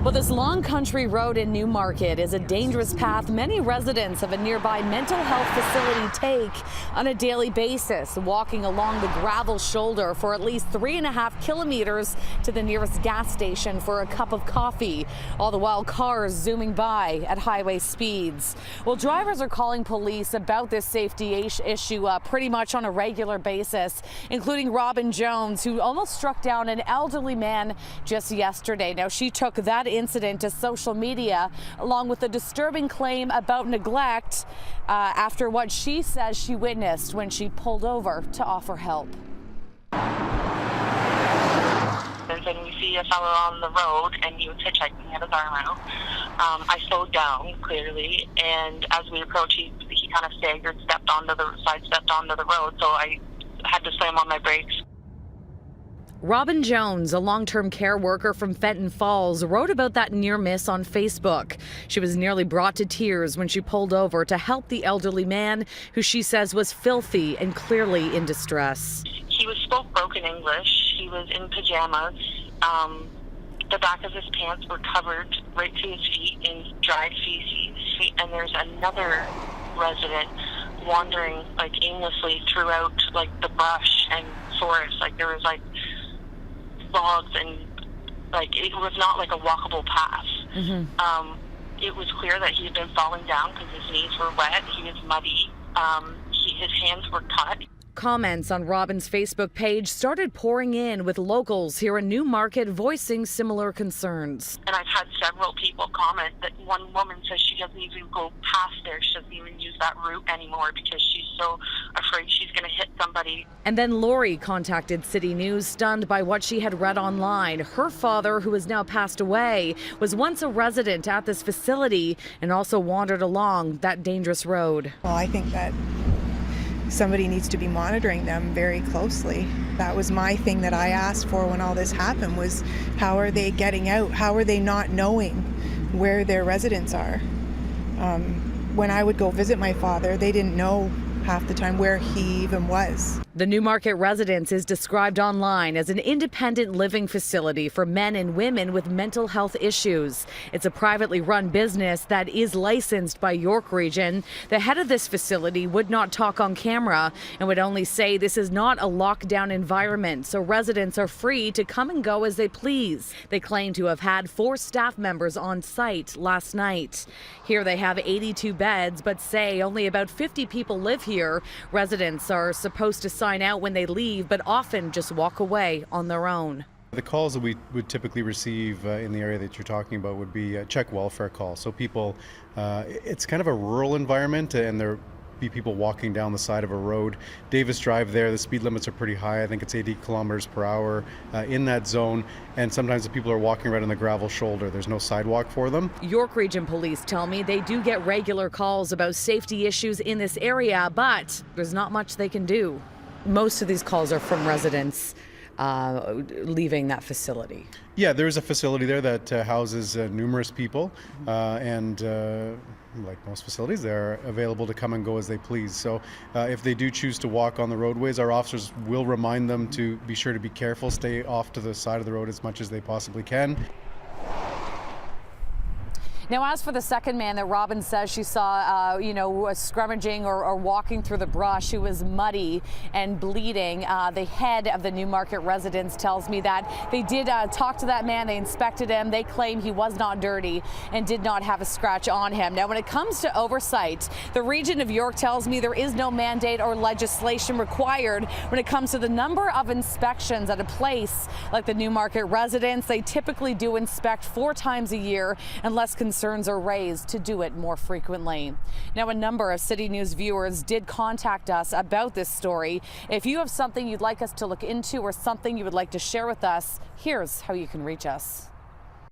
Well, this long country road in Newmarket is a dangerous path many residents of a nearby mental health facility take on a daily basis, walking along the gravel shoulder for at least 3.5 kilometers to the nearest gas station for a cup of coffee, all the while cars zooming by at highway speeds. Well, drivers are calling police about this safety issue pretty much on a regular basis, including Robin Jones, who almost struck down an elderly man just yesterday. Now, she took that incident to social media along with a disturbing claim about neglect after what she says she witnessed when she pulled over to offer help. And we see a fellow on the road and he was hitchhiking, had his arm out. I slowed down clearly, and as we approached, he kind of staggered, stepped onto the road, so I had to slam on my brakes. Robin Jones, a long-term care worker from Fenton Falls, wrote about that near miss on Facebook. She was nearly brought to tears when she pulled over to help the elderly man, who she says was filthy and clearly in distress. He spoke broken English. He was in pajamas. The back of his pants were covered right to his feet in dried feces. And there's another resident wandering aimlessly throughout the brush and forest. There was logs and it was not a walkable path. Mm-hmm. It was clear that he had been falling down because his knees were wet. He was muddy. His hands were cut. Comments on Robin's Facebook page started pouring in, with locals here in Newmarket voicing similar concerns. And I've had several people comment that one woman says she doesn't even go past there. She doesn't even use that route anymore because she's so afraid she's going to hit somebody. And then Lori contacted CityNews, stunned by what she had read online. Her father, who has now passed away, was once a resident at this facility and also wandered along that dangerous road. Well, I think that somebody needs to be monitoring them very closely. That was my thing that I asked for when all this happened, was how are they getting out? How are they not knowing where their residents are? When I would go visit my father, they didn't know half the time where he even was. The Newmarket residence is described online as an independent living facility for men and women with mental health issues. It's a privately run business that is licensed by York Region. The head of this facility would not talk on camera and would only say this is not a lockdown environment, so residents are free to come and go as they please. They claim to have had 4 staff members on site last night. Here they have 82 beds, but say only about 50 people live here. Residents are supposed to sign out when they leave, but often just walk away on their own. The calls that we would typically receive in the area that you're talking about would be check welfare calls. So people, it's kind of a rural environment, and there be people walking down the side of a road. Davis Drive there, the speed limits are pretty high. I think it's 80 kilometers per hour in that zone. And sometimes the people are walking right on the gravel shoulder. There's no sidewalk for them. York Region Police tell me they do get regular calls about safety issues in this area, but there's not much they can do. Most of these calls are from residents leaving that facility. Yeah, there's a facility there that houses numerous people, and like most facilities, they're available to come and go as they please. So if they do choose to walk on the roadways, our officers will remind them to be sure to be careful, stay off to the side of the road as much as they possibly can. Now, as for the second man that Robin says she saw, scrummaging or walking through the brush, who was muddy and bleeding, the head of the Newmarket residence tells me that they did talk to that man. They inspected him. They claim he was not dirty and did not have a scratch on him. Now, when it comes to oversight, the region of York tells me there is no mandate or legislation required when it comes to the number of inspections at a place like the Newmarket residence. They typically do inspect 4 times a year unless concerns are raised to do it more frequently. Now, a number of CityNews viewers did contact us about this story. If you have something you'd like us to look into or something you would like to share with us, here's how you can reach us.